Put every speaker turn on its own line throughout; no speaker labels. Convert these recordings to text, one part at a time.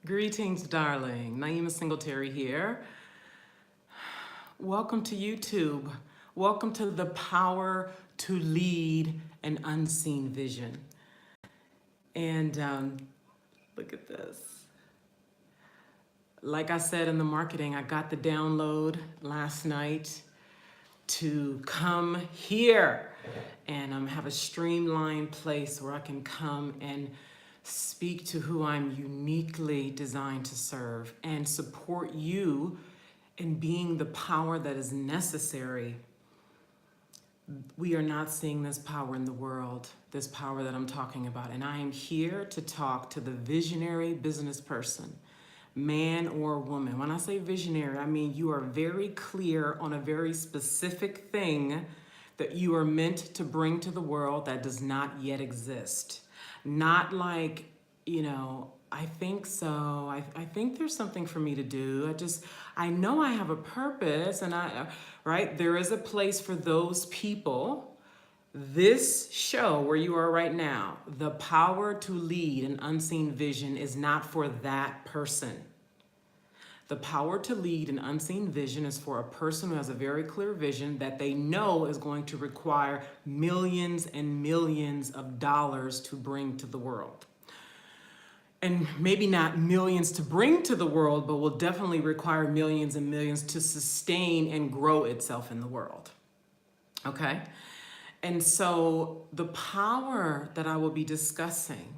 Greetings, darling. Naima Singletary here. Welcome to YouTube. Welcome to the power to lead an unseen vision. And look at this. Like I said in the marketing, I got the download last night to come here and have a streamlined place where I can come and speak to who I'm uniquely designed to serve and support you in being the power that is necessary. We are not seeing this power in the world, this power that I'm talking about. And I am here to talk to the visionary business person, man or woman. When I say visionary, I mean you are very clear on a very specific thing that you are meant to bring to the world that does not yet exist. Not like, I think so. I think there's something for me to do. I know I have a purpose right? There is a place for those people. This show where you are right now, the power to lead an unseen vision is not for that person. The power to lead an unseen vision is for a person who has a very clear vision that they know is going to require millions and millions of dollars to bring to the world. And maybe not millions to bring to the world, but will definitely require millions and millions to sustain and grow itself in the world. Okay? And so the power that I will be discussing,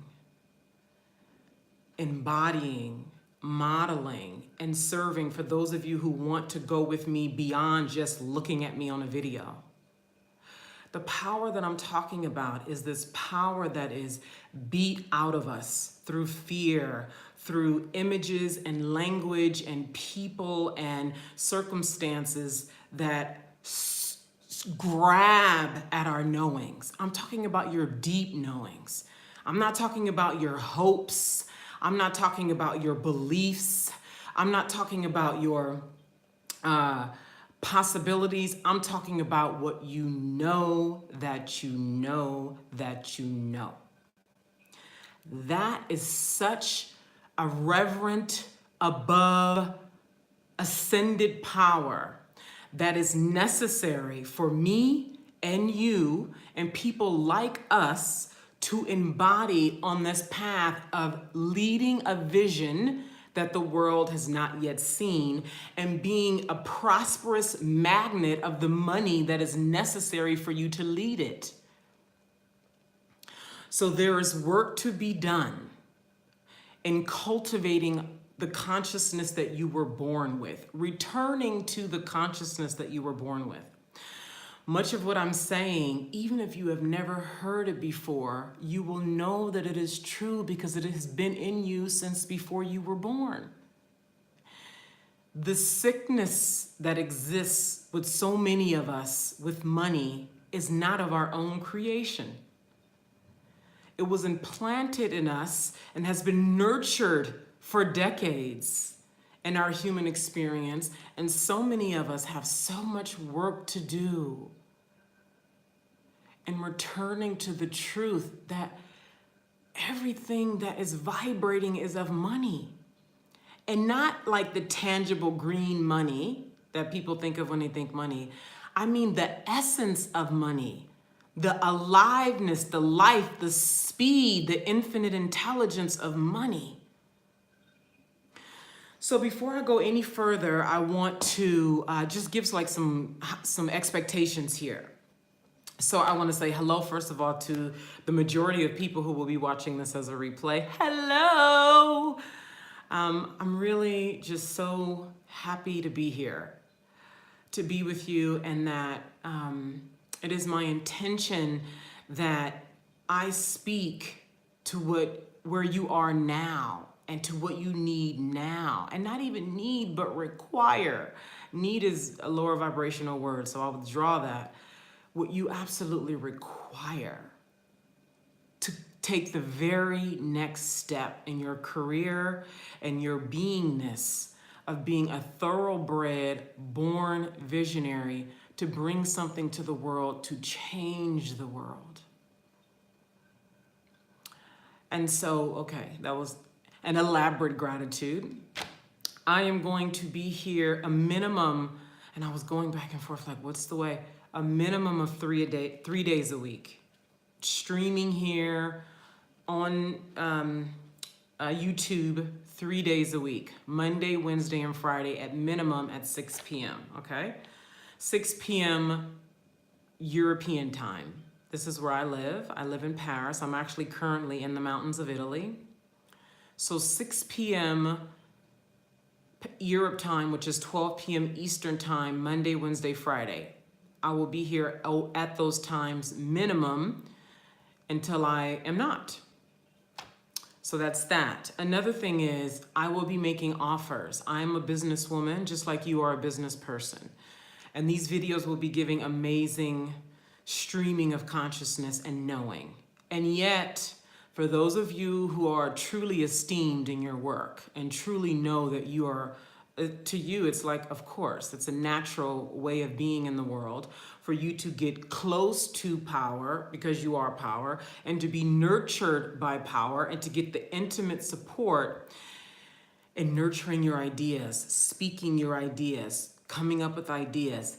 embodying, modeling, and serving for those of you who want to go with me beyond just looking at me on a video. The power that I'm talking about is this power that is beat out of us through fear, through images and language and people and circumstances that grab at our knowings. I'm talking about your deep knowings. I'm not talking about your hopes. I'm not talking about your beliefs. I'm not talking about your possibilities. I'm talking about what you know that you know that you know. That is such a reverent, above, ascended power that is necessary for me and you and people like us to embody on this path of leading a vision that the world has not yet seen and being a prosperous magnet of the money that is necessary for you to lead it. So there is work to be done in cultivating the consciousness that you were born with, returning to the consciousness that you were born with. Much of what I'm saying, even if you have never heard it before, you will know that it is true because it has been in you since before you were born. The sickness that exists with so many of us with money is not of our own creation. It was implanted in us and has been nurtured for decades in our human experience, and so many of us have so much work to do in returning to the truth that everything that is vibrating is of money. And not like the tangible green money that people think of when they think money. I mean the essence of money, the aliveness, the life, the speed, the infinite intelligence of money. So before I go any further, I want to just give like some expectations here. So I want to say hello, first of all, to the majority of people who will be watching this as a replay. Hello! I'm really just so happy to be here, to be with you, and that it is my intention that I speak to where you are now and to what you need now, and not even need, but require. Need is a lower vibrational word, so I'll withdraw that. What you absolutely require to take the very next step in your career and your beingness of being a thoroughbred, born visionary to bring something to the world, to change the world. And so, okay, that was an elaborate gratitude. I am going to be here a minimum, and I was going back and forth like, what's the way? A minimum of 3 days a week. Streaming here on YouTube 3 days a week, Monday, Wednesday, and Friday at minimum at 6 p.m., okay? 6 p.m. European time. This is where I live. I live in Paris. I'm actually currently in the mountains of Italy. So 6 p.m. Europe time, which is 12 p.m. Eastern time, Monday, Wednesday, Friday. I will be here at those times minimum until I am not. So that's that. Another thing is I will be making offers. I'm a businesswoman, just like you are a business person. And these videos will be giving amazing streaming of consciousness and knowing. And yet, for those of you who are truly esteemed in your work and truly know that you are, to you, it's like, of course, it's a natural way of being in the world for you to get close to power because you are power, and to be nurtured by power, and to get the intimate support in nurturing your ideas, speaking your ideas, coming up with ideas,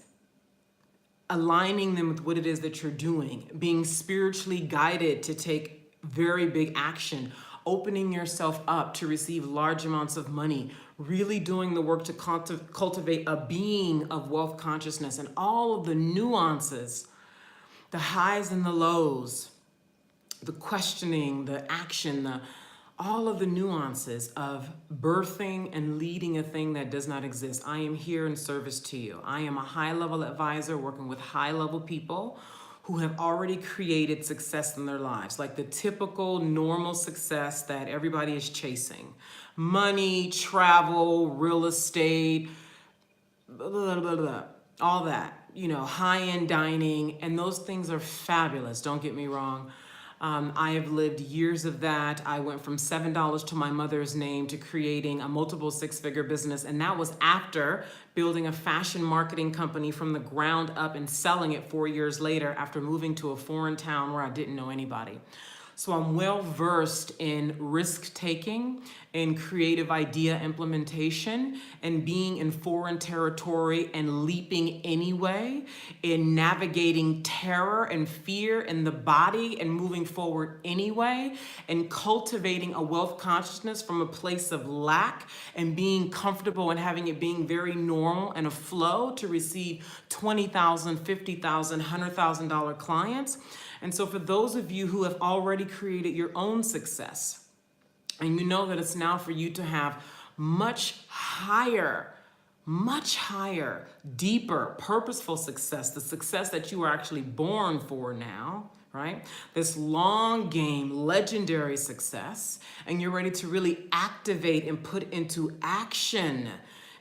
aligning them with what it is that you're doing, being spiritually guided to take very big action, opening yourself up to receive large amounts of money, really doing the work to cultivate a being of wealth consciousness, and all of the nuances, the highs and the lows, the questioning, the action, all of the nuances of birthing and leading a thing that does not exist. I am here in service to you. I am a high-level advisor working with high-level people who have already created success in their lives, like the typical normal success that everybody is chasing. Money, travel, real estate, blah, blah, blah, blah, all that, high-end dining, and those things are fabulous, don't get me wrong. I have lived years of that. I went from $7 to my mother's name to creating a multiple six-figure business. And that was after building a fashion marketing company from the ground up and selling it 4 years later after moving to a foreign town where I didn't know anybody. So I'm well versed in risk taking, in creative idea implementation, and being in foreign territory and leaping anyway, in navigating terror and fear in the body and moving forward anyway, and cultivating a wealth consciousness from a place of lack and being comfortable and having it being very normal and a flow to receive $20,000, $50,000, $100,000 clients. And so for those of you who have already created your own success, and you know that it's now for you to have much higher, deeper, purposeful success, the success that you are actually born for now, right? This long game, legendary success, and you're ready to really activate and put into action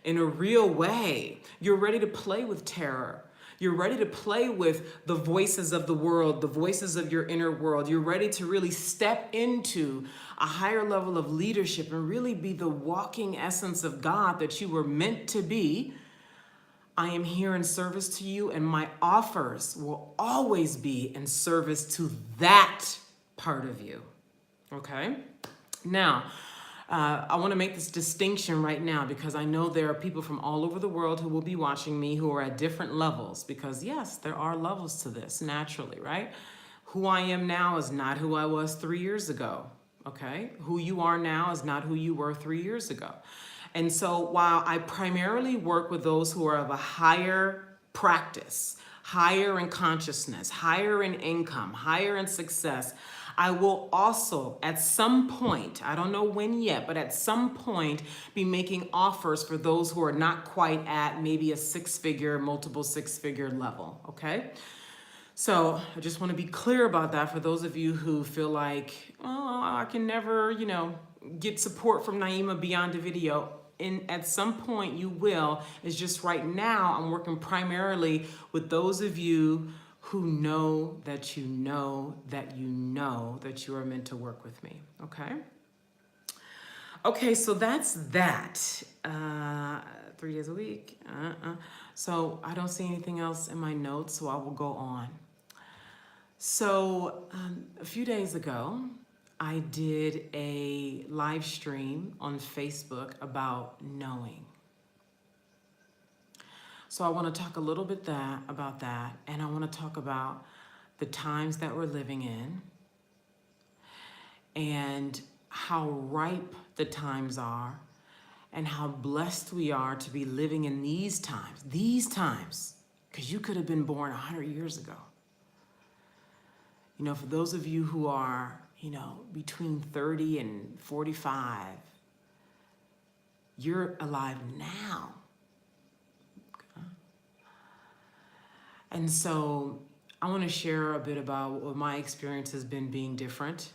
in a real way. You're ready to play with terror. You're ready to play with the voices of the world, the voices of your inner world. You're ready to really step into a higher level of leadership and really be the walking essence of God that you were meant to be. I am here in service to you, and my offers will always be in service to that part of you. Okay? Now, I want to make this distinction right now because I know there are people from all over the world who will be watching me who are at different levels, because yes, there are levels to this naturally, right? Who I am now is not who I was 3 years ago, okay? Who you are now is not who you were 3 years ago. And so while I primarily work with those who are of a higher practice, higher in consciousness, higher in income, higher in success, I will also, at some point, I don't know when yet, but at some point, be making offers for those who are not quite at maybe a six-figure, multiple six-figure level, okay? So I just want to be clear about that for those of you who feel like, oh, I can never, get support from Naima beyond a video. And at some point you will. It's just right now I'm working primarily with those of you who know that you know that you know that you are meant to work with me, okay? Okay, so that's that. 3 days a week. So I don't see anything else in my notes, so I will go on. So a few days ago, I did a live stream on Facebook about knowing. So I want to talk a little bit about that, and I want to talk about the times that we're living in and how ripe the times are and how blessed we are to be living in these times, because you could have been born 100 years ago. You know, for those of you who are, between 30 and 45, you're alive now. Okay? And so I want to share a bit about what my experience has been being different.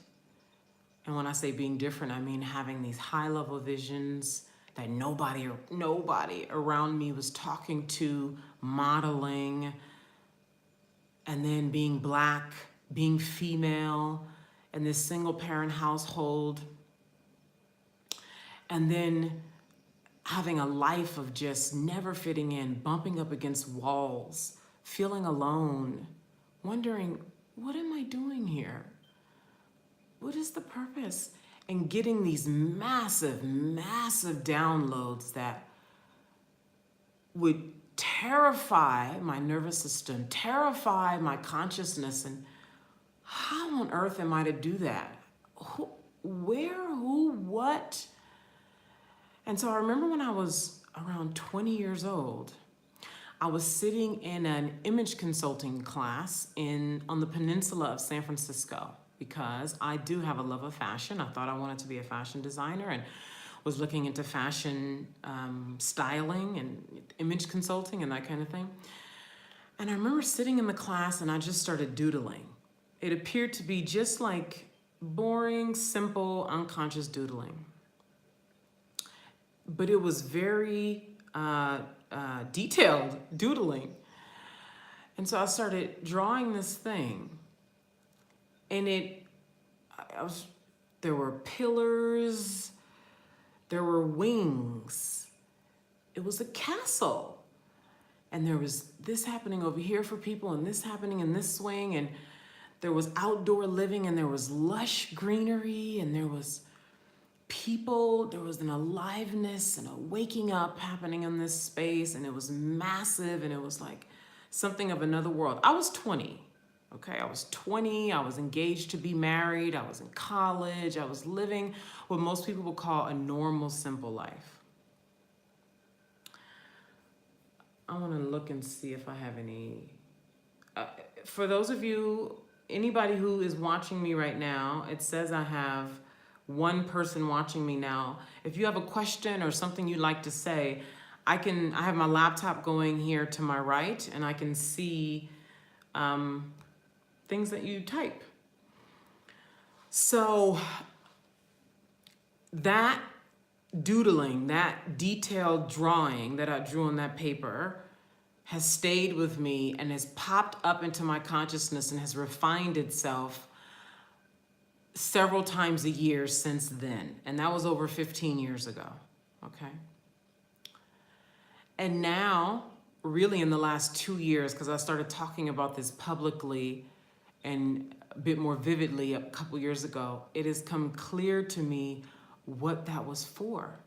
And when I say being different, I mean having these high-level visions that nobody around me was talking to, modeling, and then being Black, being female, in this single-parent household, and then having a life of just never fitting in, bumping up against walls, feeling alone, wondering, what am I doing here? What is the purpose? And getting these massive, massive downloads that would terrify my nervous system, terrify my consciousness. And how on earth am I to do that? Who, where, who, what? And so I remember when I was around 20 years old, I was sitting in an image consulting class on the peninsula of San Francisco, because I do have a love of fashion. I thought I wanted to be a fashion designer and was looking into fashion styling and image consulting and that kind of thing. And I remember sitting in the class and I just started doodling. It appeared to be just like boring, simple, unconscious doodling. But it was very detailed doodling. And so I started drawing this thing. And there were pillars, there were wings. It was a castle. And there was this happening over here for people and this happening in this swing. And there was outdoor living and there was lush greenery and there was people, there was an aliveness and a waking up happening in this space. And it was massive and it was like something of another world. I was 20. Okay, I was 20, I was engaged to be married, I was in college, I was living what most people would call a normal, simple life. I want to look and see if I have any. For those of you, anybody who is watching me right now, it says I have one person watching me now. If you have a question or something you'd like to say, I have my laptop going here to my right and I can see things that you type. So that doodling, that detailed drawing that I drew on that paper has stayed with me and has popped up into my consciousness and has refined itself several times a year since then. And that was over 15 years ago, okay? And now, really in the last 2 years, because I started talking about this publicly and a bit more vividly a couple years ago, it has come clear to me what that was for.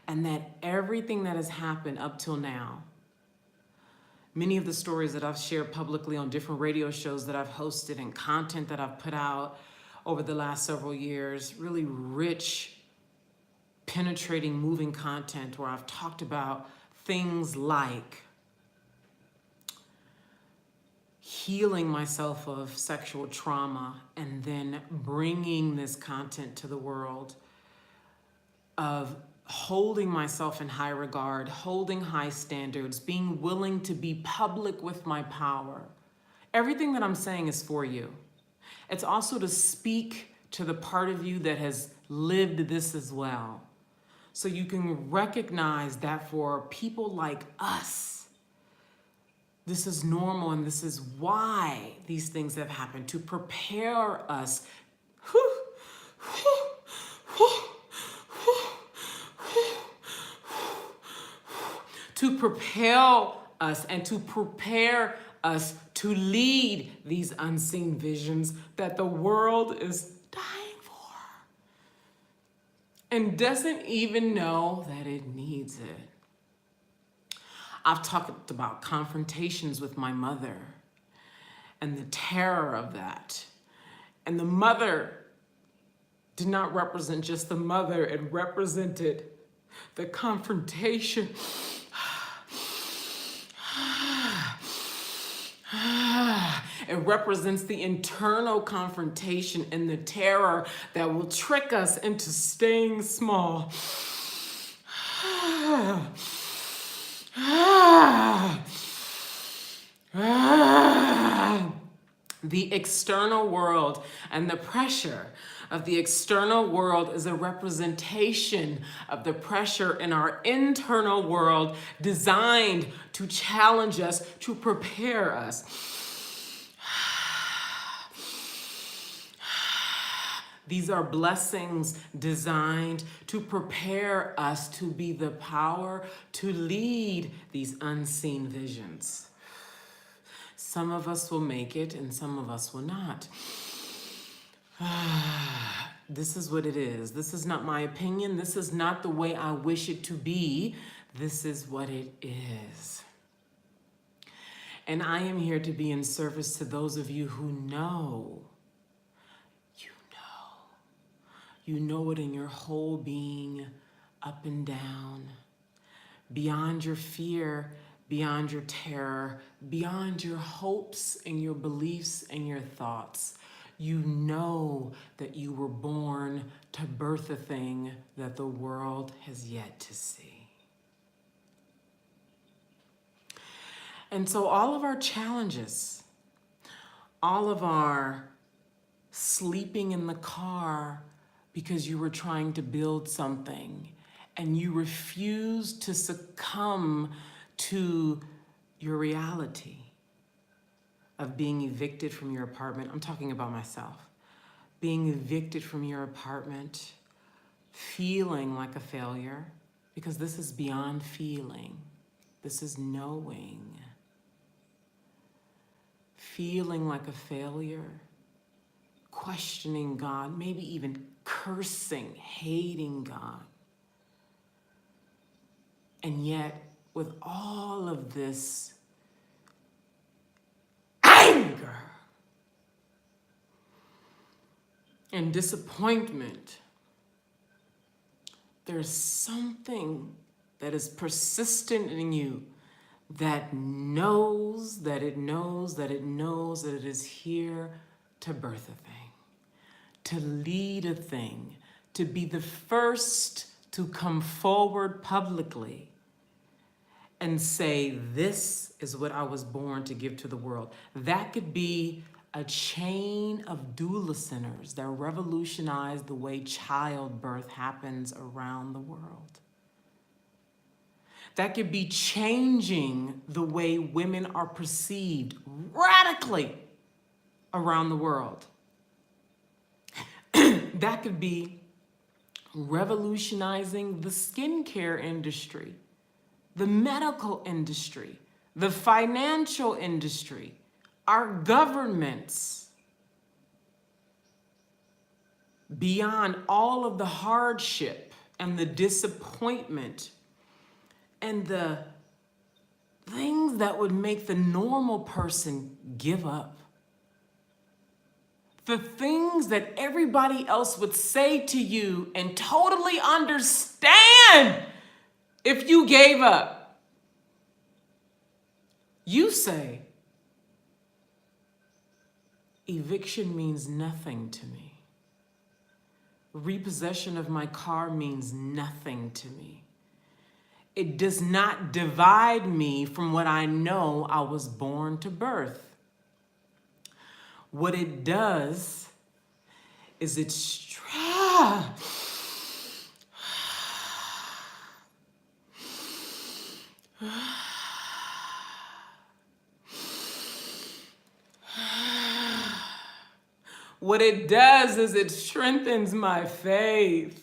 And that everything that has happened up till now, many of the stories that I've shared publicly on different radio shows that I've hosted and content that I've put out over the last several years, really rich, penetrating, moving content where I've talked about things like healing myself of sexual trauma and then bringing this content to the world of holding myself in high regard, holding high standards, being willing to be public with my power. Everything that I'm saying is for you. It's also to speak to the part of you that has lived this as well. So you can recognize that for people like us, this is normal and this is why these things have happened, to prepare us. To propel us and to prepare us to lead these unseen visions that the world is dying and doesn't even know that it needs it. I've talked about confrontations with my mother and the terror of that. And the mother did not represent just the mother, it represented the confrontation. It represents the internal confrontation and the terror that will trick us into staying small. The external world and the pressure of the external world is a representation of the pressure in our internal world designed to challenge us, to prepare us. These are blessings designed to prepare us to be the power to lead these unseen visions. Some of us will make it and some of us will not. This is what it is. This is not my opinion. This is not the way I wish it to be. This is what it is. And I am here to be in service to those of you who know. You know it in your whole being, up and down, beyond your fear, beyond your terror, beyond your hopes and your beliefs and your thoughts. You know that you were born to birth a thing that the world has yet to see. And so all of our challenges, all of our sleeping in the car because you were trying to build something and you refused to succumb to your reality of being evicted from your apartment. I'm talking about myself. Being evicted from your apartment, feeling like a failure, because this is beyond feeling. This is knowing. Feeling like a failure, questioning God, maybe even cursing, hating God. And yet, with all of this anger and disappointment, there's something that is persistent in you that knows that it knows that it knows that it is here to birth a thing, to lead a thing, to be the first to come forward publicly and say, this is what I was born to give to the world. That could be a chain of doula centers that revolutionize the way childbirth happens around the world. That could be changing the way women are perceived radically around the world. That could be revolutionizing the skincare industry, the medical industry, the financial industry, our governments. Beyond all of the hardship and the disappointment and the things that would make the normal person give up. The things that everybody else would say to you and totally understand if you gave up. You say, eviction means nothing to me. Repossession of my car means nothing to me. It does not divide me from what I know I was born to birth. What it does is what it does is it strengthens my faith.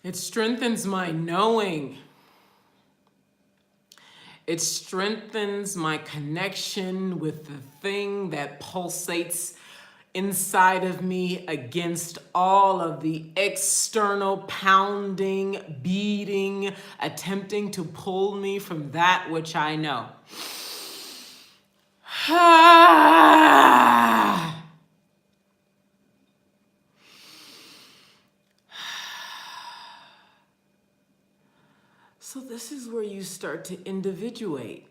It strengthens my knowing. It strengthens my connection with the thing that pulsates inside of me against all of the external pounding, beating, attempting to pull me from that which I know. So this is where you start to individuate.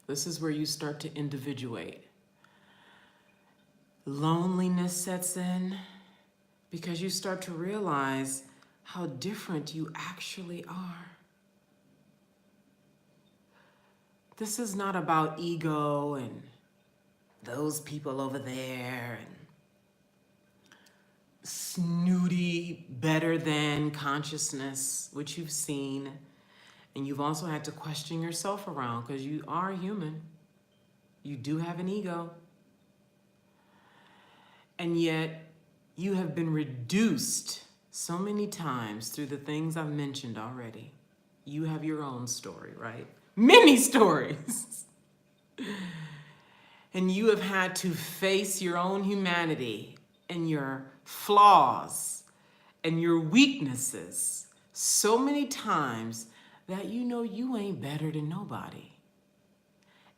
This is where you start to individuate. Loneliness sets in because you start to realize how different you actually are. This is not about ego and those people over there and snooty, better than consciousness, which you've seen. And you've also had to question yourself around because you are human. You do have an ego. And yet you have been reduced so many times through the things I've mentioned already. You have your own story, right? Many stories. And you have had to face your own humanity and your flaws and your weaknesses so many times that you know you ain't better than nobody.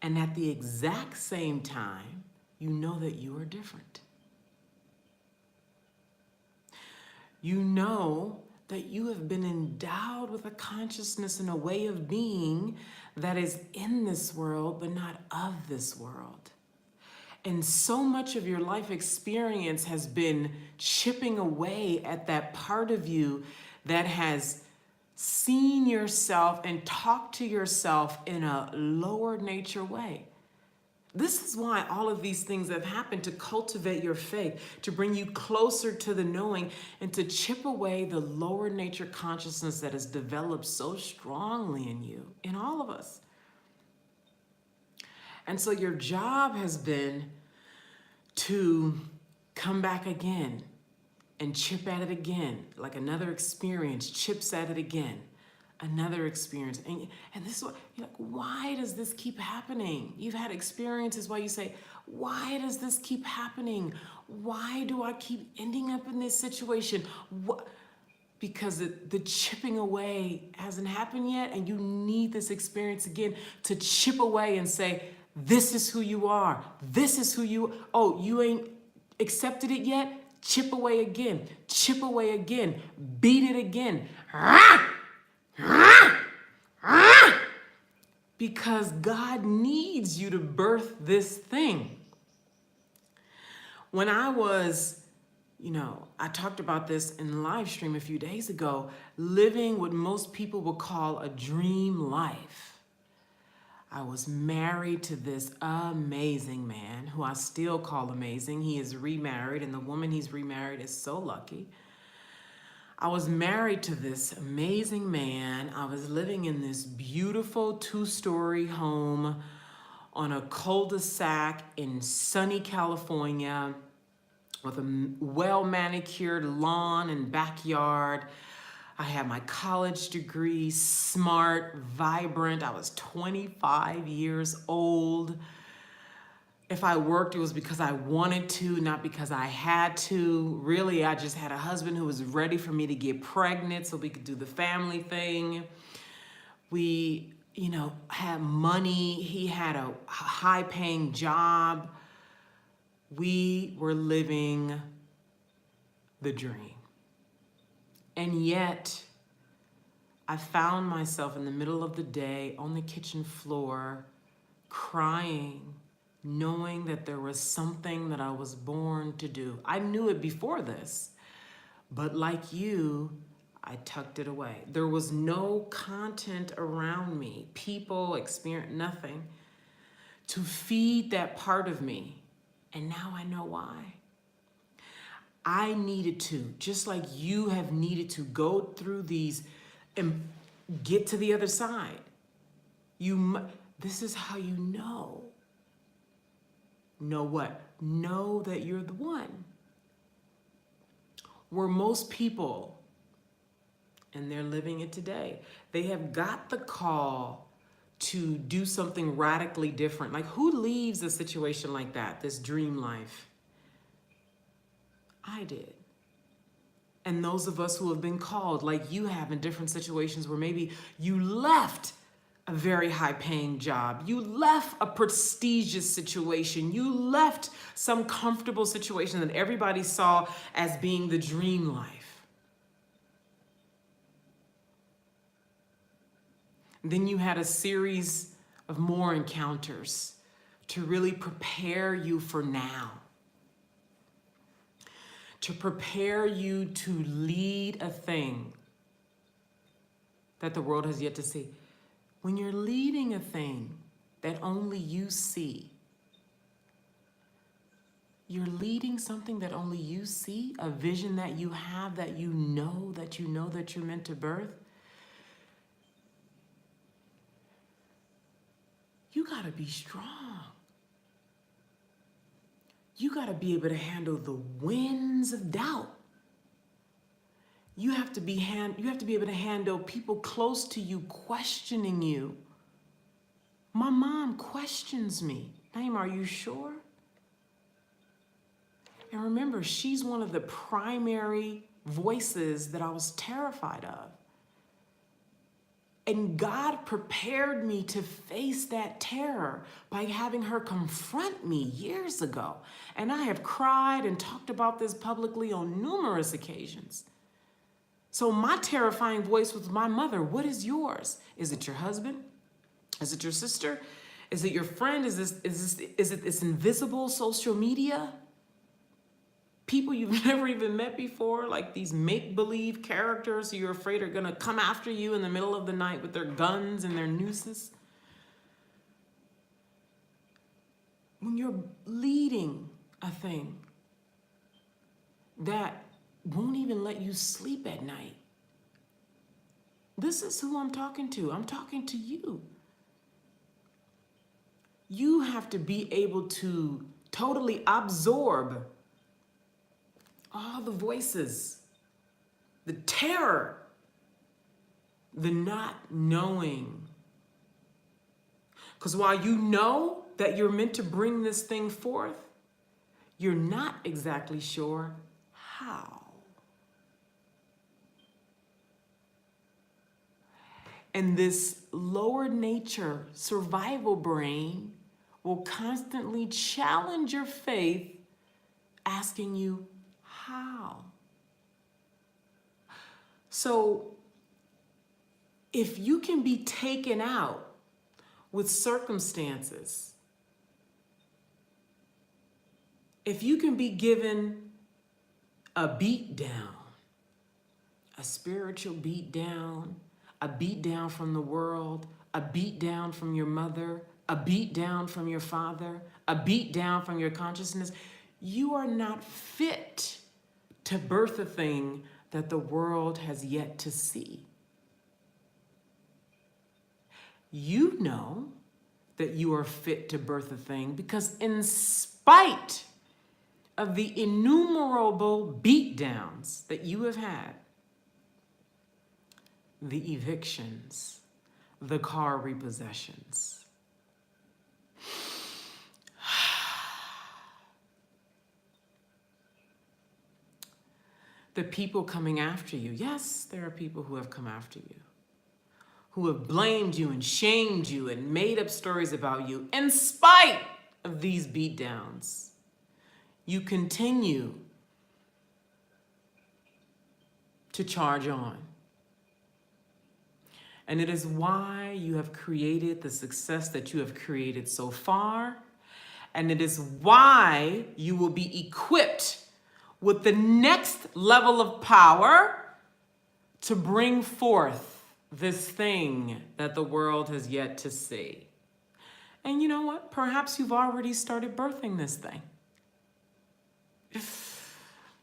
And at the exact same time, you know that you are different. You know that you have been endowed with a consciousness and a way of being that is in this world, but not of this world. And so much of your life experience has been chipping away at that part of you that has seen yourself and talked to yourself in a lower nature way. This is why all of these things have happened, to cultivate your faith, to bring you closer to the knowing, and to chip away the lower nature consciousness that has developed so strongly in you, in all of us. And so your job has been to come back again and chip at it again, like another experience chips at it again. Another experience. And this is what, you're like, why does this keep happening? You've had experiences where you say, why does this keep happening? Why do I keep ending up in this situation? What? Because the chipping away hasn't happened yet, and you need this experience again to chip away and say, this is who you are. This is who you, oh, you ain't accepted it yet? Chip away again. Chip away again. Beat it again. Because God needs you to birth this thing. When I was, I talked about this in the live stream a few days ago, living what most people would call a dream life. I was married to this amazing man who I still call amazing. He is remarried, and the woman he's remarried is so lucky. I was married to this amazing man. I was living in this beautiful 2-story home on a cul-de-sac in sunny California with a well-manicured lawn and backyard. I had my college degree, smart, vibrant. I was 25 years old. If I worked, it was because I wanted to, not because I had to. Really, I just had a husband who was ready for me to get pregnant so we could do the family thing. We, had money. He had a high-paying job. We were living the dream. And yet, I found myself in the middle of the day on the kitchen floor crying, knowing that there was something that I was born to do. I knew it before this, but like you, I tucked it away. There was no content around me, people, experience, nothing to feed that part of me. And now I know why. I needed to, just like you have needed to go through these and get to the other side. This is how you know. Know what? Know that you're the one. Where most people and they're living it today. They have got the call to do something radically different. Like, who leaves a situation like that, this dream life? I did. And those of us who have been called, like you have, in different situations where maybe you left a very high paying job, you left a prestigious situation, you left some comfortable situation that everybody saw as being the dream life. Then you had a series of more encounters to really prepare you for now, to prepare you to lead a thing that the world has yet to see. When you're leading a thing that only you see, you're leading something that only you see, a vision that you have, that you know that you're meant to birth. You gotta be strong. You gotta be able to handle the winds of doubt. You have to be able to handle people close to you questioning you. My mom questions me. Naima, are you sure? And remember, she's one of the primary voices that I was terrified of. And God prepared me to face that terror by having her confront me years ago. And I have cried and talked about this publicly on numerous occasions. So my terrifying voice was my mother. What is yours? Is it your husband? Is it your sister? Is it your friend? Is it this invisible social media? People you've never even met before, like these make-believe characters who you're afraid are gonna come after you in the middle of the night with their guns and their nooses. When you're leading a thing that won't even let you sleep at night, this is who I'm talking to. I'm talking to you. You have to be able to totally absorb all the voices, the terror, the not knowing. Because while you know that you're meant to bring this thing forth, you're not exactly sure how. And this lower nature survival brain will constantly challenge your faith, asking you, how? So if you can be taken out with circumstances, if you can be given a beat down, a spiritual beat down, a beat down from the world, a beat down from your mother, a beat down from your father, a beat down from your consciousness, you are not fit to birth a thing that the world has yet to see. You know that you are fit to birth a thing because in spite of the innumerable beatdowns that you have had, the evictions, the car repossessions, the people coming after you. Yes, there are people who have come after you, who have blamed you and shamed you and made up stories about you. In spite of these beatdowns, you continue to charge on. And it is why you have created the success that you have created so far. And it is why you will be equipped with the next level of power to bring forth this thing that the world has yet to see. And you know what? Perhaps you've already started birthing this thing.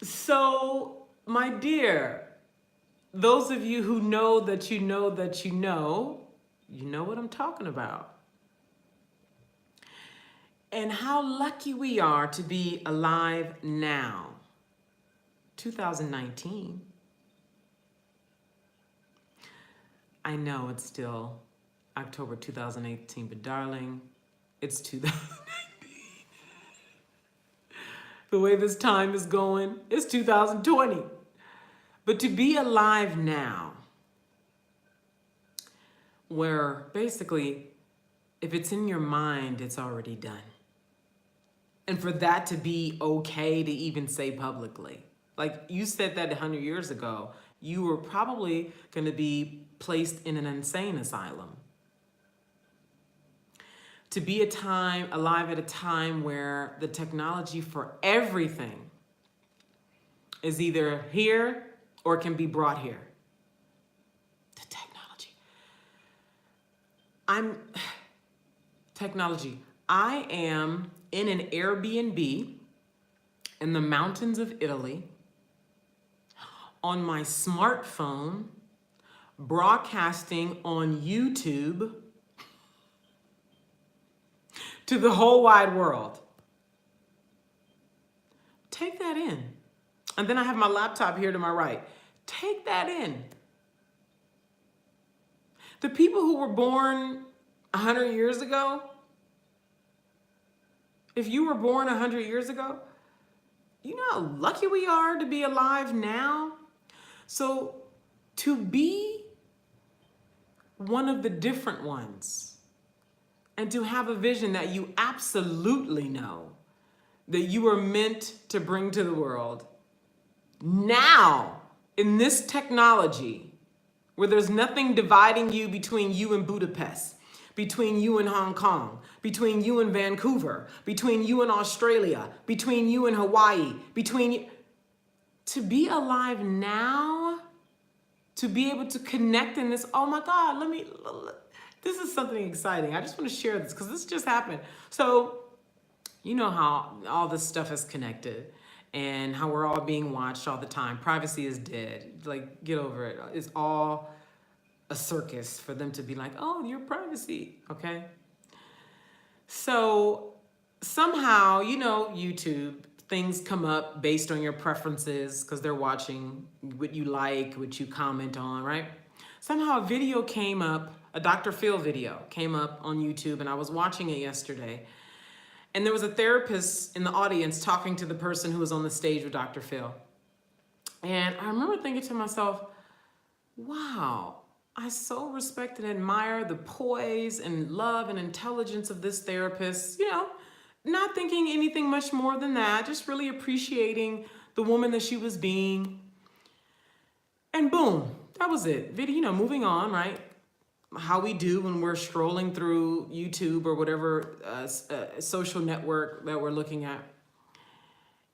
So, my dear, those of you who know that you know that you know what I'm talking about. And how lucky we are to be alive now. 2019. I know it's still October 2018, but darling, it's 2019. The way this time is going, it's 2020. But to be alive now, where basically, if it's in your mind, it's already done. And for that to be okay to even say publicly. Like you said that 100 years ago, you were probably going to be placed in an insane asylum. To be alive at a time where the technology for everything is either here or can be brought here. The technology. I am in an Airbnb in the mountains of Italy on my smartphone, broadcasting on YouTube to the whole wide world. Take that in. And then I have my laptop here to my right. Take that in. The people who were born 100 years ago, if you were born 100 years ago, you know how lucky we are to be alive now? So to be one of the different ones and to have a vision that you absolutely know that you are meant to bring to the world now in this technology where there's nothing dividing you between you and Budapest, between you and Hong Kong, between you and Vancouver, between you and Australia, between you and Hawaii, between you. To be alive now, to be able to connect in this, oh my God, this is something exciting. I just want to share this because this just happened. So, you know how all this stuff is connected and how we're all being watched all the time. Privacy is dead. Like, get over it. It's all a circus for them to be like, oh, your privacy, okay? So somehow, you know, YouTube, things come up based on your preferences because they're watching what you like, what you comment on, right? Somehow a video came up, a Dr. Phil video came up on YouTube, and I was watching it yesterday. And there was a therapist in the audience talking to the person who was on the stage with Dr. Phil. And I remember thinking to myself, wow, I so respect and admire the poise and love and intelligence of this therapist, you know, not thinking anything much more than that, just really appreciating the woman that she was being. And boom, that was it. Video, you know, moving on, right? How we do when we're scrolling through YouTube or whatever social network that we're looking at.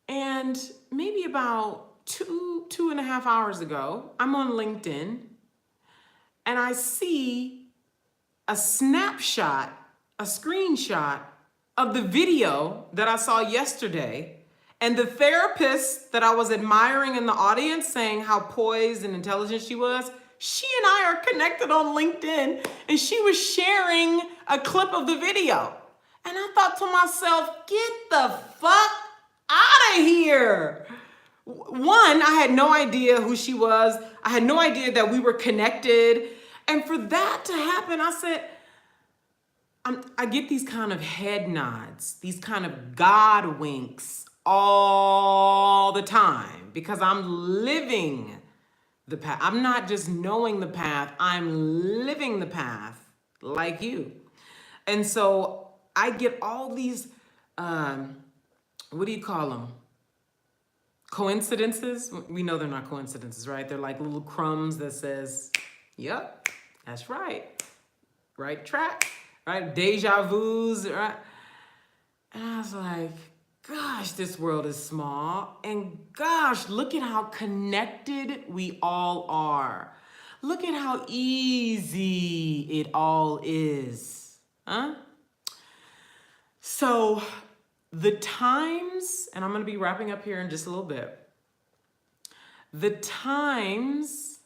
And maybe about two and a half hours ago, I'm on LinkedIn and I see a snapshot, a screenshot of the video that I saw yesterday. And the therapist that I was admiring in the audience saying how poised and intelligent she was, she and I are connected on LinkedIn, and she was sharing a clip of the video. And I thought to myself, get the fuck out of here. One, I had no idea who she was. I had no idea that we were connected. And for that to happen, I said, I get these kind of head nods, these kind of God winks all the time because I'm living the path. I'm not just knowing the path, I'm living the path like you. And so I get all these, what do you call them? Coincidences? We know they're not coincidences, right? They're like little crumbs that says, yep, that's right. Right track, right? Deja vus, right? And I was like, gosh, this world is small. And gosh, look at how connected we all are. Look at how easy it all is. Huh? So the times, and I'm going to be wrapping up here in just a little bit. The times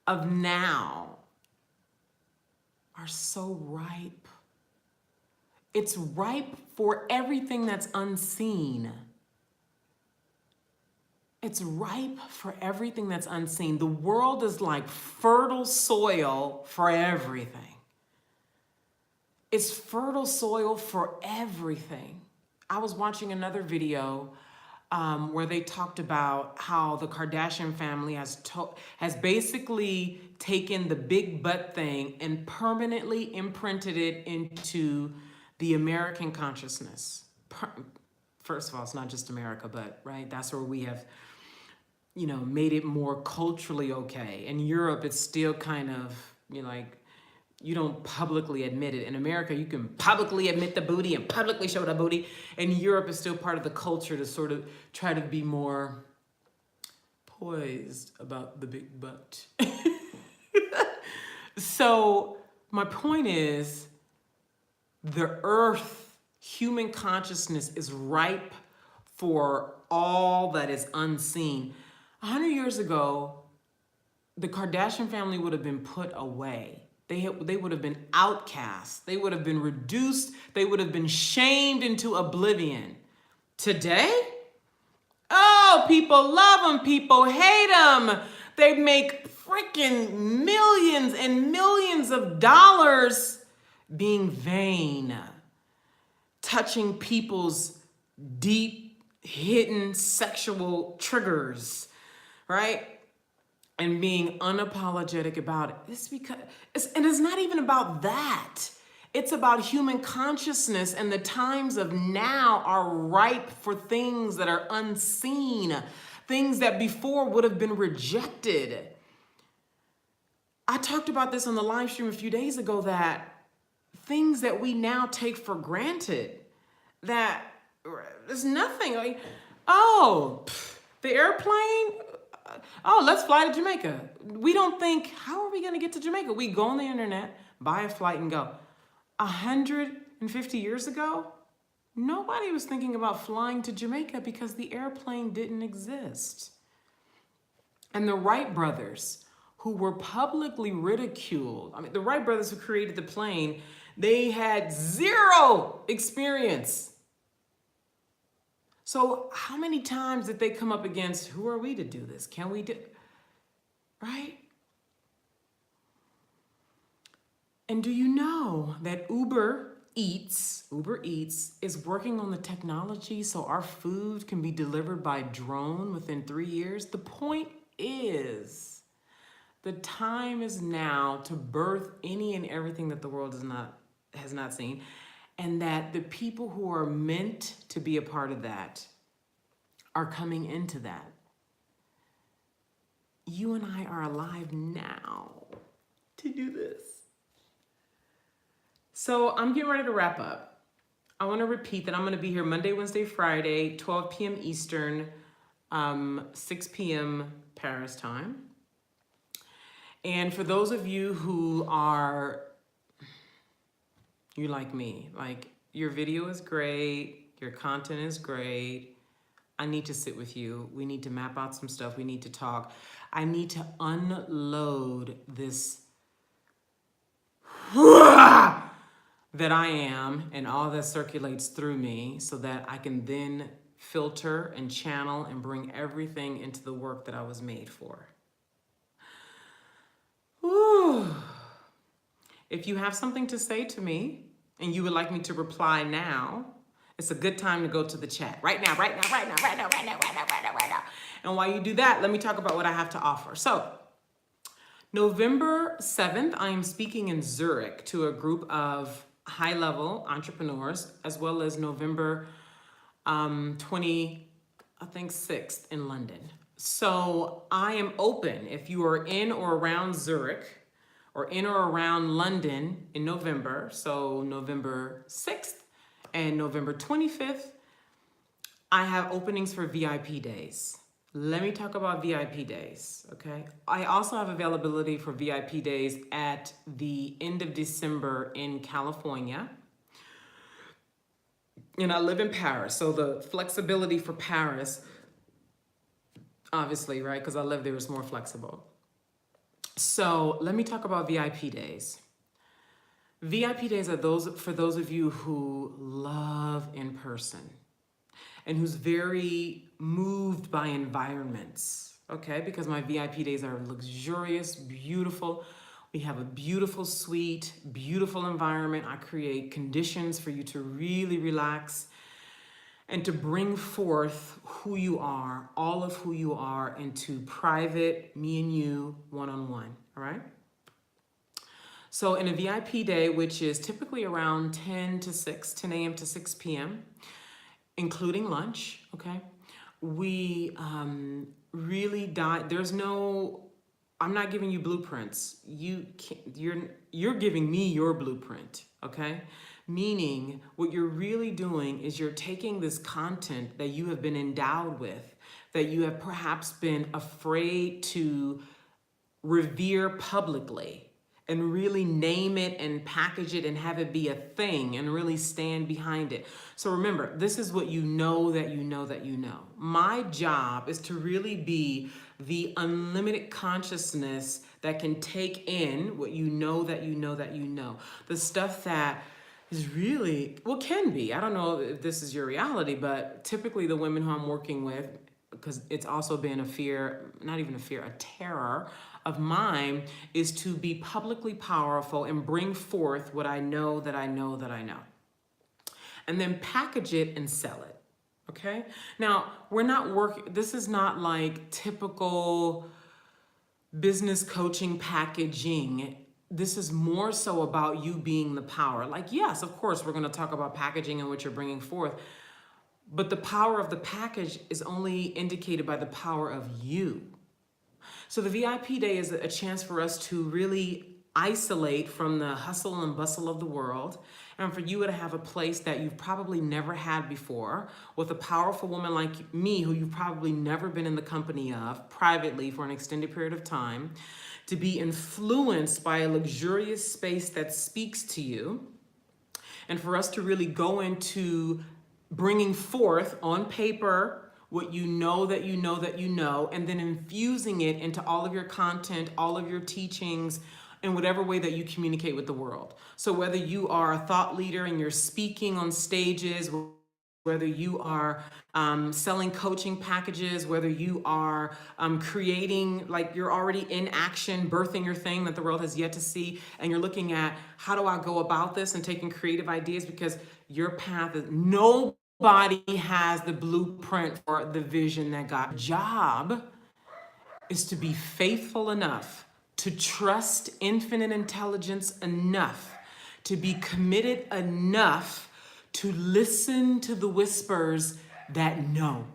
of now are so ripe. It's ripe for everything that's unseen. It's ripe for everything that's unseen. The world is like fertile soil for everything. It's fertile soil for everything. I was watching another video where they talked about how the Kardashian family has basically taken the big butt thing and permanently imprinted it into the American consciousness. First of all, it's not just America, but right, that's where we have, made it more culturally okay. In Europe, it's still kind of, like, you don't publicly admit it. In America, you can publicly admit the booty and publicly show the booty. And Europe is still part of the culture to sort of try to be more poised about the big butt. So my point is, the earth, human consciousness is ripe for all that is unseen. 100 years ago, the Kardashian family would have been put away. They would have been outcast. They would have been reduced. They would have been shamed into oblivion. Today, oh, people love them. People hate them. They make freaking millions and millions of dollars being vain, touching people's deep, hidden sexual triggers, right? And being unapologetic about it. It's because it's not even about that. It's about human consciousness, and the times of now are ripe for things that are unseen, things that before would have been rejected. I talked about this on the live stream a few days ago, that things that we now take for granted, that there's nothing like, the airplane, let's fly to Jamaica. We don't think, how are we going to get to Jamaica? We go on the internet, buy a flight and go. 150 years ago, nobody was thinking about flying to Jamaica because the airplane didn't exist. And the Wright brothers, who were publicly ridiculed, the Wright brothers who created the plane, they had zero experience. So how many times did they come up against, who are we to do this? Can we do, right? And do you know that Uber Eats is working on the technology so our food can be delivered by drone within 3 years? The point is, the time is now to birth any and everything that the world has not seen. And that the people who are meant to be a part of that are coming into that. You and I are alive now to do this. So I'm getting ready to wrap up. I want to repeat that I'm going to be here Monday, Wednesday, Friday, 12 p.m. Eastern, 6 p.m. Paris time. And for those of you who are, you like me, like, your video is great, your content is great, I need to sit with you. We need to map out some stuff. We need to talk. I need to unload this that I am and all that circulates through me, so that I can then filter and channel and bring everything into the work that I was made for. Whew. If you have something to say to me and you would like me to reply now, it's a good time to go to the chat. Right now. And while you do that, let me talk about what I have to offer. So, November 7th, I am speaking in Zurich to a group of high-level entrepreneurs, as well as November 6th in London. So I am open. If you are in or around Zurich or in or around London in November, so November 6th and November 25th, I have openings for VIP days. Let me talk about VIP days, okay? I also have availability for VIP days at the end of December in California. And I live in Paris, so the flexibility for Paris, obviously, right? Because I live there, is more flexible. So let me talk about VIP days. VIP days are for those of you who love in person and who's very moved by environments, okay? Because my VIP days are luxurious, beautiful. We have a beautiful suite, beautiful environment. I create conditions for you to really relax and to bring forth who you are, all of who you are, into private, me and you, one-on-one, all right? So in a VIP day, which is typically around 10 a.m. to 6 p.m., including lunch, okay? We really there's no, I'm not giving you blueprints. You're giving me your blueprint, okay? Meaning what you're really doing is you're taking this content that you have been endowed with, that you have perhaps been afraid to revere publicly, and really name it and package it and have it be a thing and really stand behind it. So remember, this is what you know that you know that you know. My job is to really be the unlimited consciousness that can take in what you know that you know that you know. The stuff that is really, well, can be. I don't know if this is your reality, but typically the women who I'm working with, because it's also been a fear, not even a fear, a terror of mine, is to be publicly powerful and bring forth what I know that I know that I know. And then package it and sell it, okay? Now, we're not working, this is not like typical business coaching packaging. This is more so about you being the power. Like, yes, of course, we're gonna talk about packaging and what you're bringing forth, but the power of the package is only indicated by the power of you. So the VIP day is a chance for us to really isolate from the hustle and bustle of the world, and for you to have a place that you've probably never had before with a powerful woman like me, who you've probably never been in the company of privately for an extended period of time, to be influenced by a luxurious space that speaks to you, and for us to really go into bringing forth on paper what you know that you know that you know, and then infusing it into all of your content, all of your teachings, in whatever way that you communicate with the world. So whether you are a thought leader and you're speaking on stages, whether you are selling coaching packages, whether you are creating, like you're already in action, birthing your thing that the world has yet to see, and you're looking at how do I go about this and taking creative ideas, because your path is, nobody has the blueprint for the vision that God. Job is to be faithful enough to trust infinite intelligence enough, to be committed enough to listen to the whispers that know.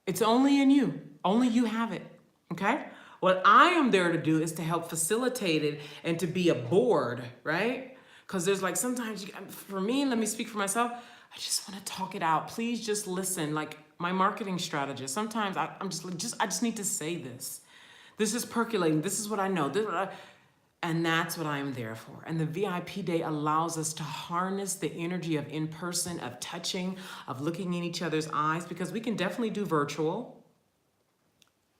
It's only in you. Only you have it, okay? What I am there to do is to help facilitate it and to be a board, right? Because there's like sometimes, for me, let me speak for myself, I just want to talk it out. Please just listen. Like my marketing strategist, sometimes I'm just like, I just need to say this. This is percolating. This is what I know. And that's what I'm there for. And the VIP day allows us to harness the energy of in-person, of touching, of looking in each other's eyes, because we can definitely do virtual.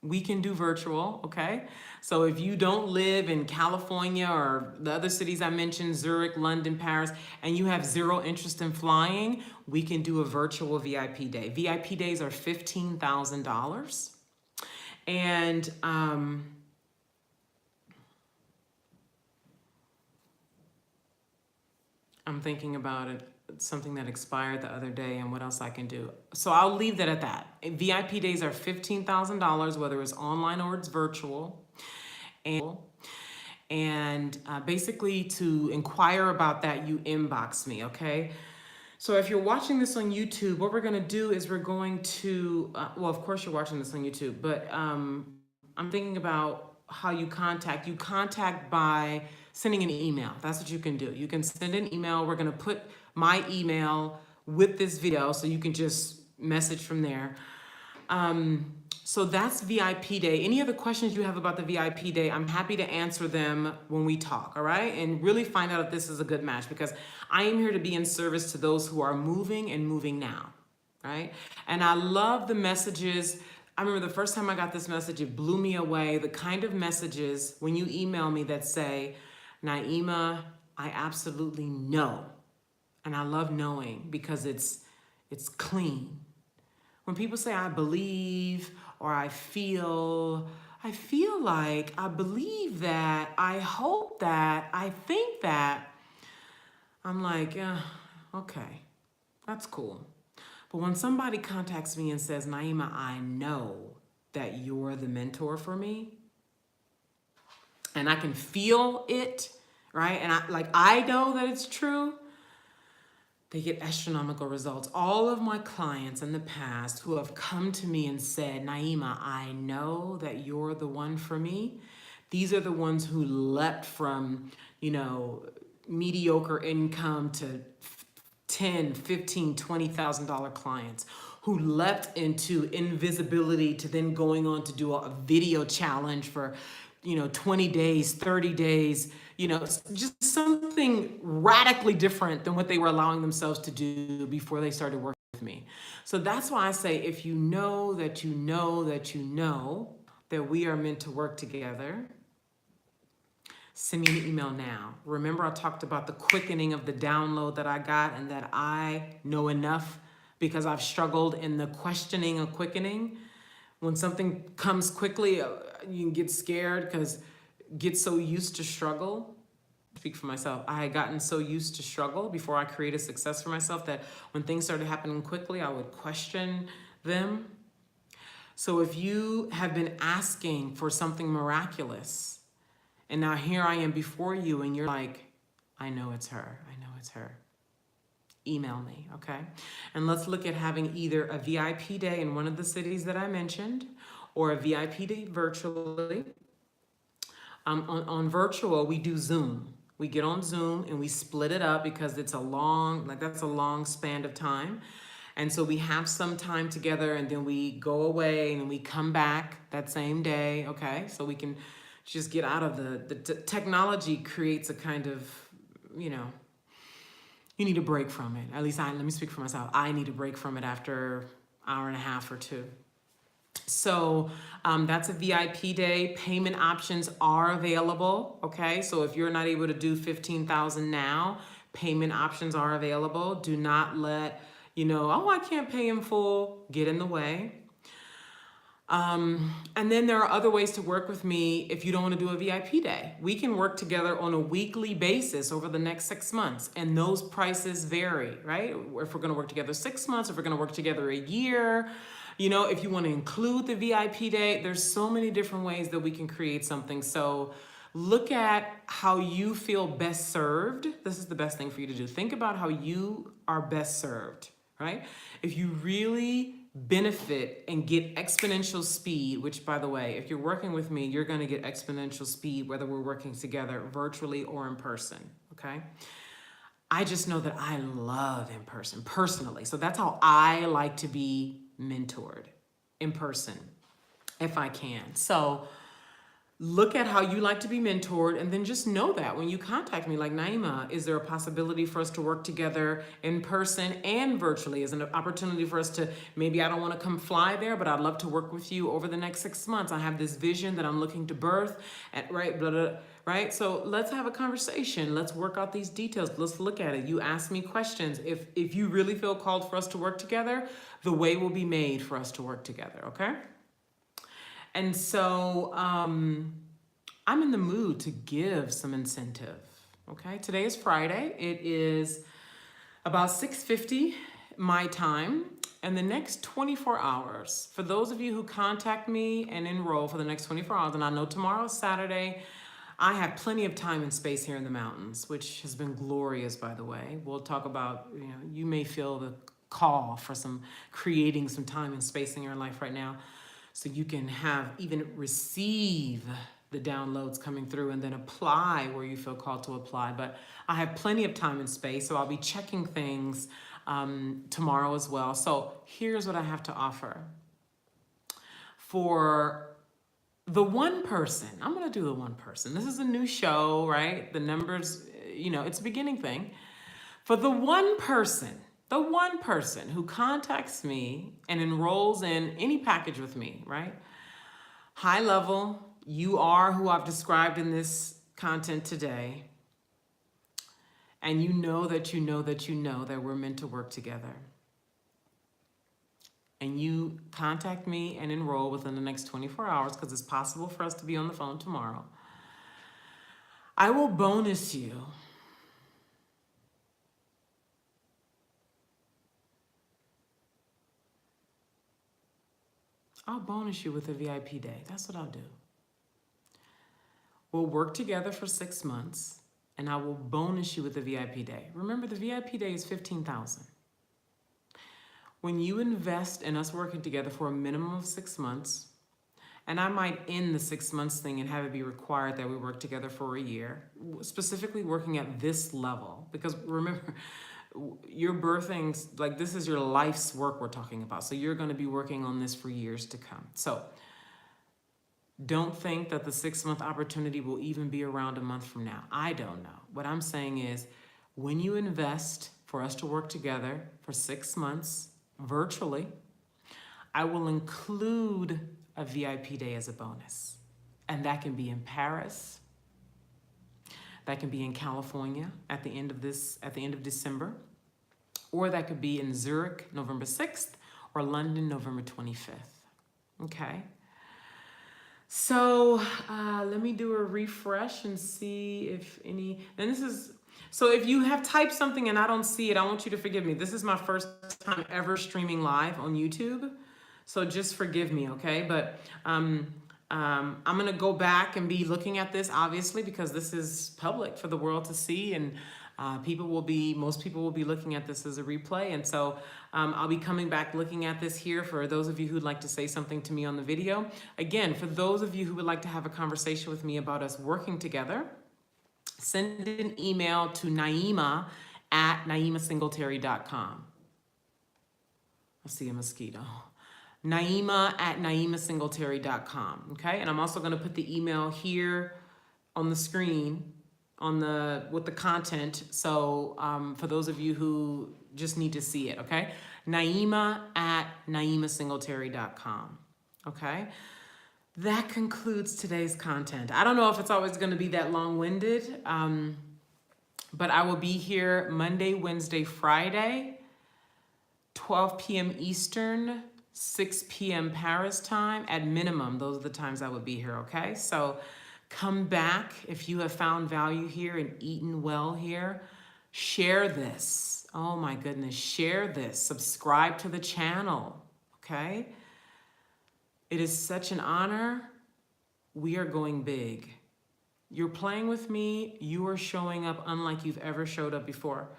We can do virtual, okay? So if you don't live in California or the other cities I mentioned, Zurich, London, Paris, and you have zero interest in flying, we can do a virtual VIP day. VIP days are $15,000. And I'm thinking about it, something that expired the other day and what else I can do. So I'll leave that at that. VIP days are $15,000, whether it's online or it's virtual. And basically to inquire about that, you inbox me, okay? So if you're watching this on YouTube, what we're gonna do is we're going to, well, of course you're watching this on YouTube, but I'm thinking about how you contact. You contact by sending an email. That's what you can do. You can send an email. We're gonna put my email with this video so you can just message from there. So that's VIP day. Any other questions you have about the VIP day, I'm happy to answer them when we talk, all right? And really find out if this is a good match, because I am here to be in service to those who are moving and moving now, right? And I love the messages. I remember the first time I got this message, it blew me away. The kind of messages when you email me that say, Naima, I absolutely know. And I love knowing because it's clean. When people say I believe or I feel like, I believe that, I hope that, I think that, I'm like, yeah, okay, that's cool. But when somebody contacts me and says, Naima, I know that you're the mentor for me, and I can feel it, right? And I know that it's true, they get astronomical results. All of my clients in the past who have come to me and said, Naima, I know that you're the one for me. These are the ones who leapt from, mediocre income to 10, 15, $20,000 clients, who leapt into invisibility to then going on to do a video challenge for 20 days, 30 days, just something radically different than what they were allowing themselves to do before they started working with me. So that's why I say, if you know that you know that you know that we are meant to work together, send me an email now. Remember, I talked about the quickening of the download that I got, and that I know enough because I've struggled in the questioning of quickening. When something comes quickly, you can get scared because get so used to struggle. Speak for myself. I had gotten so used to struggle before I created success for myself that when things started happening quickly, I would question them. So if you have been asking for something miraculous, and now here I am before you, and you're like, I know it's her. I know it's her. Email me, okay? And let's look at having either a VIP day in one of the cities that I mentioned, or a VIP day virtually. On virtual, we do Zoom. We get on Zoom and we split it up because it's that's a long span of time. And so we have some time together, and then we go away, and then we come back that same day, okay? So we can just get out of the technology creates a kind of, you need a break from it. At least let me speak for myself. I need a break from it after an hour and a half or two. So that's a VIP day. Payment options are available, okay? So if you're not able to do $15,000 now, payment options are available. Do not let, I can't pay in full, get in the way. And then there are other ways to work with me if you don't want to do a VIP day. We can work together on a weekly basis over the next 6 months, and those prices vary, right? If we're going to work together 6 months, if we're going to work together a year, if you want to include the VIP day, there's so many different ways that we can create something. So look at how you feel best served. This is the best thing for you to do. Think about how you are best served, right? If you really benefit and get exponential speed, which, by the way, if you're working with me, you're going to get exponential speed whether we're working together virtually or in person, okay? I just know that I love in person personally. So that's how I like to be mentored, in person, if I can. So look at how you like to be mentored, and then just know that when you contact me, like, Naima, is there a possibility for us to work together in person and virtually? Is an opportunity for us to, maybe I don't want to come fly there, but I'd love to work with you over the next 6 months. I have this vision that I'm looking to birth, right? Blah, blah, right? So let's have a conversation. Let's work out these details. Let's look at it. You ask me questions. If you really feel called for us to work together, the way will be made for us to work together, okay? And so I'm in the mood to give some incentive, okay? Today is Friday. It is about 6:50 my time. And the next 24 hours, for those of you who contact me and enroll for the next 24 hours, and I know tomorrow is Saturday, I have plenty of time and space here in the mountains, which has been glorious, by the way. We'll talk about, you may feel the call for creating some time and space in your life right now, so you can even receive the downloads coming through and then apply where you feel called to apply. But I have plenty of time and space, so I'll be checking things tomorrow as well. So here's what I have to offer. For the one person, I'm gonna do the one person. This is a new show, right? The numbers, it's a beginning thing. For the one person who contacts me and enrolls in any package with me, right? High level, you are who I've described in this content today. And you know that we're meant to work together. and you contact me and enroll within the next 24 hours, because it's possible for us to be on the phone tomorrow, I will bonus you with a VIP day. That's what I'll do. We'll work together for 6 months, and I will bonus you with a VIP day. Remember, the VIP day is $15,000. When you invest in us working together for a minimum of 6 months, and I might end the 6 months thing and have it be required that we work together for a year, specifically working at this level, because remember, you're birthing, like, this is your life's work we're talking about. So you're going to be working on this for years to come. So don't think that the 6-month opportunity will even be around a month from now. I don't know. What I'm saying is, when you invest for us to work together for 6 months virtually, I will include a VIP day as a bonus. And that can be in Paris. That can be in California at the end of December. Or that could be in Zurich, November 6th, or London, November 25th. Okay? So let me do a refresh and see if any, and this is, so if you have typed something and I don't see it, I want you to forgive me. This is my first time ever streaming live on YouTube. So just forgive me, okay? But I'm gonna go back and be looking at this, obviously, because this is public for the world to see, and most people will be looking at this as a replay. And so I'll be coming back looking at this here for those of you who'd like to say something to me on the video. Again, for those of you who would like to have a conversation with me about us working together, send an email to Naima at naimasingletary.com. I see a mosquito. Naima at naimasingletary.com. Okay, and I'm also going to put the email here on the screen with the content. So for those of you who just need to see it, okay? Naima at naimasingletary.com. Okay? That concludes today's content. I don't know if it's always going to be that long-winded, but I will be here Monday, Wednesday, Friday, 12 p.m. Eastern, 6 p.m. Paris time at minimum. Those are the times I would be here, okay? So come back if you have found value here and eaten well here. Share this. Oh my goodness, share this. Subscribe to the channel, okay? It is such an honor. We are going big. You're playing with me. You are showing up unlike you've ever showed up before.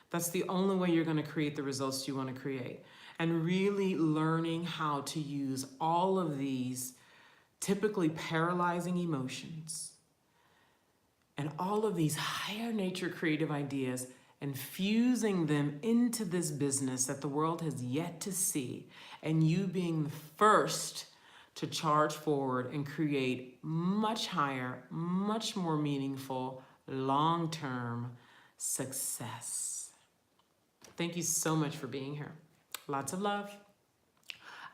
That's the only way you're going to create the results you want to create. And really learning how to use all of these typically paralyzing emotions and all of these higher nature creative ideas and fusing them into this business that the world has yet to see, and you being the first to charge forward and create much higher, much more meaningful, long-term success. Thank you so much for being here. Lots of love.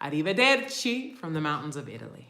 Arrivederci from the mountains of Italy.